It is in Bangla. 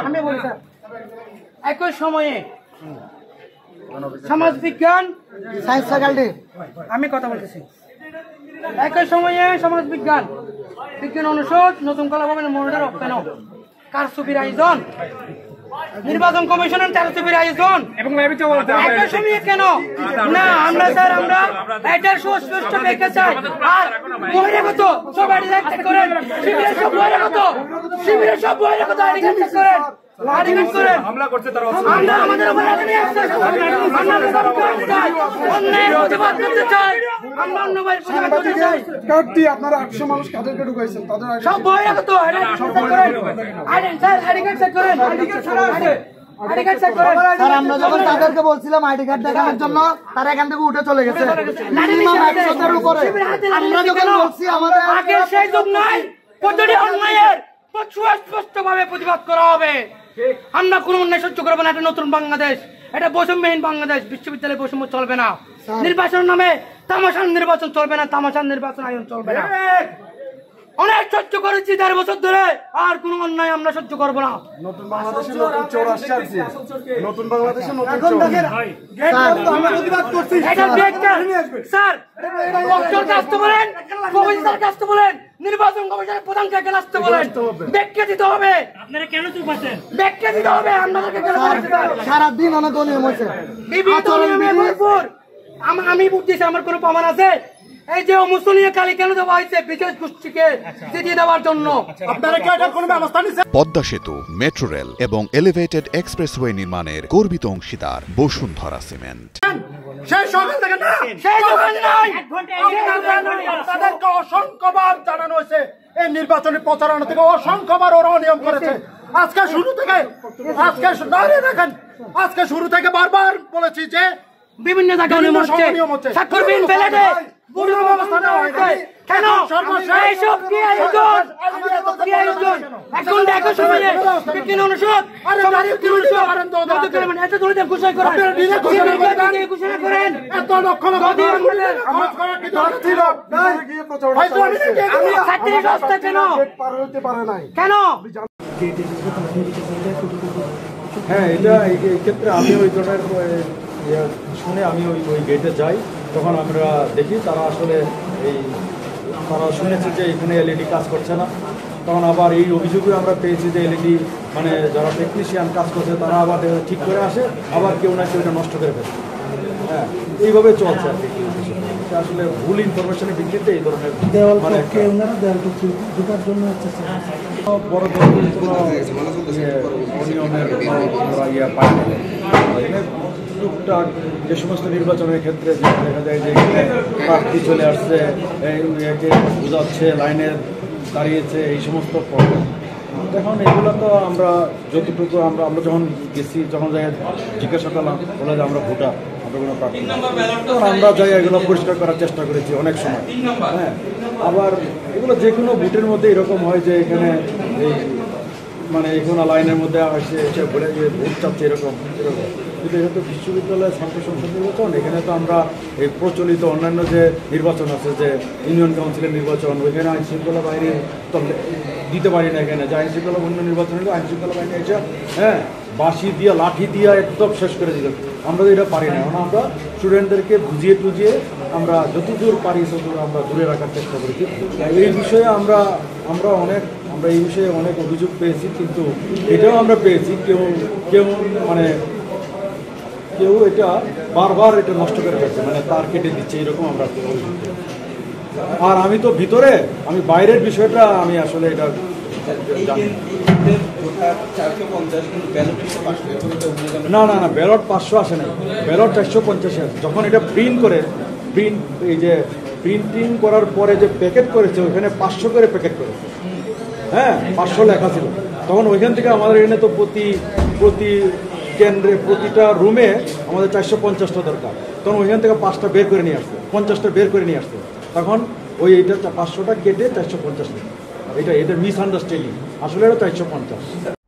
আমি বলি স্যার, একই সময়ে সমাজ বিজ্ঞান সায়েন্স ফ্যাকাল্টি, আমি কথা বলতেছি, একই সময়ে সমাজ বিজ্ঞান বিজ্ঞান অনুষদ নতুন কলা ভবনের মনিটর কেন কারচুপির আয়োজন, নির্বাচন কমিশনের কারচুপির আয়োজন এবং একই সময়ে কেন না? আমরা স্যার আমরা এটার সুস্পষ্ট ব্যাখ্যা চাই। আর বহিরাগত সব আইডেন্টিফাই করেন, শিবিরের সব বহিরাগত, শিবিরের সব বহিরাগত আইডেন্টিফাই করেন, হামলা করছে তারা, আমরা আমাদের উপর আগুন আসছে, আমরা অন্যায়ের প্রতিবাদ করতে চাই, আমরা অন্যায়ের প্রতিবাদ করতে চাই। কাটটি আপনারা 800 মানুষ কাদেরকে ঢুকাইছেন? তাদের সব বহিরাগত আইডি কার্ড চেক করেন, আইডি কার্ড ছাড়া আছে, আইডি কার্ড চেক করেন। স্যার আমরা যখন তাদেরকে বলছিলাম আইডি কার্ড দেখানোর জন্য, তারা এখান থেকে উঠে চলে গেছে। মিনিমাম 100টার উপরে আমরা যখন বলছি আমাদের আগে সেই যুগ নাই, প্রতিটি অন্যায়ের সুস্পষ্টভাবে প্রতিবাদ করা হবে। আমরা কোনো অন্যায় সহ্য করবো না। এটা নতুন বাংলাদেশ, এটা বৈষম্যহীন বাংলাদেশ। বিশ্ববিদ্যালয়ে বৈষম্য চলবে না, নির্বাচন নামে তামাশার নির্বাচন চলবে না, তামাশার নির্বাচন আইন চলবে না। অনেক সহ্য করেছি 1.5 বছর ধরে, আর কোন অন্যায় আমরা সহ্য করবো না। নতুন বাংলাদেশে নতুন চোর আসছে, নতুন বাংলাদেশে নতুন চোর। স্যার ডক্টর কাস্তে বলেন, প্রফেসর কাস্তে বলেন, নির্বাচন কমিশনের প্রধানকে কেন আসতে বলেন, ব্যাখ্যা দিতে হবে। আপনারা কেন চুপ আছেন? ব্যাখ্যা দিতে হবে আপনাদেরকে। কেন সারাদিন অনেক নিয়ম হয়েছে, আমি বুঝতেছি, আমার কোনো প্রমাণ আছে? এই যে মুসলিম কালী কেন দেওয়া হয়েছে? বিশেষ গোষ্ঠীকে জিতিয়ে দেওয়ার জন্য। আপনারা কি এটার কোনো ব্যবস্থা নিছেন? পদ্মা সেতু, মেট্রো রেল এবং এলিভেটেড এক্সপ্রেসওয়ে নির্মাণের গর্বিত অংশীদার বসুন্ধরা সিমেন্ট। সেই সকাল থেকে না, সেই দোকান নাই, তাদেরকে অসংখ্যবার জানানো হয়েছে। এই নির্বাচনী প্রচারণা থেকে অসংখ্যবার ওরা অনিয়ম করেছে। আজকে শুরু থেকে, দেখেন, আজকে শুরু থেকে বারবার বলেছি যে বিভিন্ন জায়গায় নিয়ম হচ্ছে, স্বাক্ষরবিহীন ব্যালটে পুরো ব্যবস্থা নেওয়া হয়েছে। কেন এইসব কি আয়োজন? এখন দেখো সময়ে বিজ্ঞান অনুষদ, সমাজ বিজ্ঞান অনুষদ এত ধরে ঘোষণা করেন, ঘোষণা করেন। এত লক্ষ লক্ষ ছাত্রী সংস্থা কেন পার হতে পারে নাই কেন? হ্যাঁ, এটা এই ক্ষেত্রে আমি ওই ধরনের শুনে আমি ওই গেটে যাই, তখন আমরা দেখি তারা আসলে তারা শুনেছে যে এখানে এলইডি কাজ করছে না। তখন আবার এই অভিযোগে আমরা পেয়েছি যে এলইডি মানে যারা টেকনিশিয়ান কাজ করছে তারা আবার ঠিক করে আসে, আবার কেউ না কেউ এটা নষ্ট করে ফেলে। হ্যাঁ, এইভাবে চলছে আর কি। আসলে ভুল ইনফরমেশনের ভিত্তিতে এই ধরনের বড় ধরনের কোনো অনিয়মের পায় না। টুকটাক যে সমস্ত নির্বাচনের ক্ষেত্রে দেখা যায় যে প্রার্থী চলে আসছে, বোঝাচ্ছে, লাইনে দাঁড়িয়েছে, এই সমস্ত প্রবলেম। এখন এগুলো তো আমরা যতটুকু আমরা যখন গেছি, যখন যাই জিজ্ঞাসা করলাম, বলে যে আমরা ভোটার, আমরা কোনো প্রার্থী, তখন আমরা যাই এগুলো পরিষ্কার করার চেষ্টা করেছি অনেক সময়। হ্যাঁ, আবার এগুলো যে কোনো ভোটের মধ্যে এরকম হয় যে এখানে এই মানে কোনো লাইনের মধ্যে এসে বলে যে ভোট চাচ্ছে এরকম। কিন্তু এটা তো বিশ্ববিদ্যালয়ের ছাত্র সংসদ নির্বাচন, এখানে তো আমরা এই প্রচলিত অন্যান্য যে নির্বাচন আছে, যে ইউনিয়ন কাউন্সিলের নির্বাচন, ওইখানে আইন শৃঙ্খলা বাহিনী তো দিতে পারি না। এখানে যে আইন শৃঙ্খলা অন্য নির্বাচন হলে আইন শৃঙ্খলা বাহিনী এসে বাঁশি দিয়ে, লাঠি দিয়ে একদম শেষ করে দিল। আমরা তো এটা পারি না। এখন আমরা স্টুডেন্টদেরকে বুঝিয়ে টুজিয়ে আমরা যতদূর পারি ততদূর আমরা দূরে রাখার চেষ্টা করেছি। এই বিষয়ে আমরা এই বিষয়ে অনেক অভিযোগ পেয়েছি, কিন্তু এটাও আমরা পেয়েছি কেউ মানে কেউ এটা বারবার এটা নষ্ট করে ফেলছে, মানে তার কেটে দিচ্ছে, এরকম আমরা অভিযোগ পেয়েছি। আর আমি তো ভিতরে, আমি বাইরের বিষয়টা আমি আসলে এটা জানি না। না, ব্যালট 500 আসে নাই, ব্যালট 450 আসে। যখন এটা এই যে প্রিন্টিং করার পরে যে প্যাকেট করেছে, ওইখানে 500 করে প্যাকেট করেছে। হ্যাঁ, 500 লেখা ছিল। তখন ওইখান থেকে আমাদের এখানে তো প্রতি কেন্দ্রে, প্রতিটা রুমে আমাদের 450টা দরকার। তখন ওইখান থেকে 5টা বের করে নিয়ে আসছে, 50টা বের করে নিয়ে আসছে। তখন এটা 500টা কেটে 450 এটা মিসআন্ডারস্ট্যান্ডিং, আসলে এটা 450।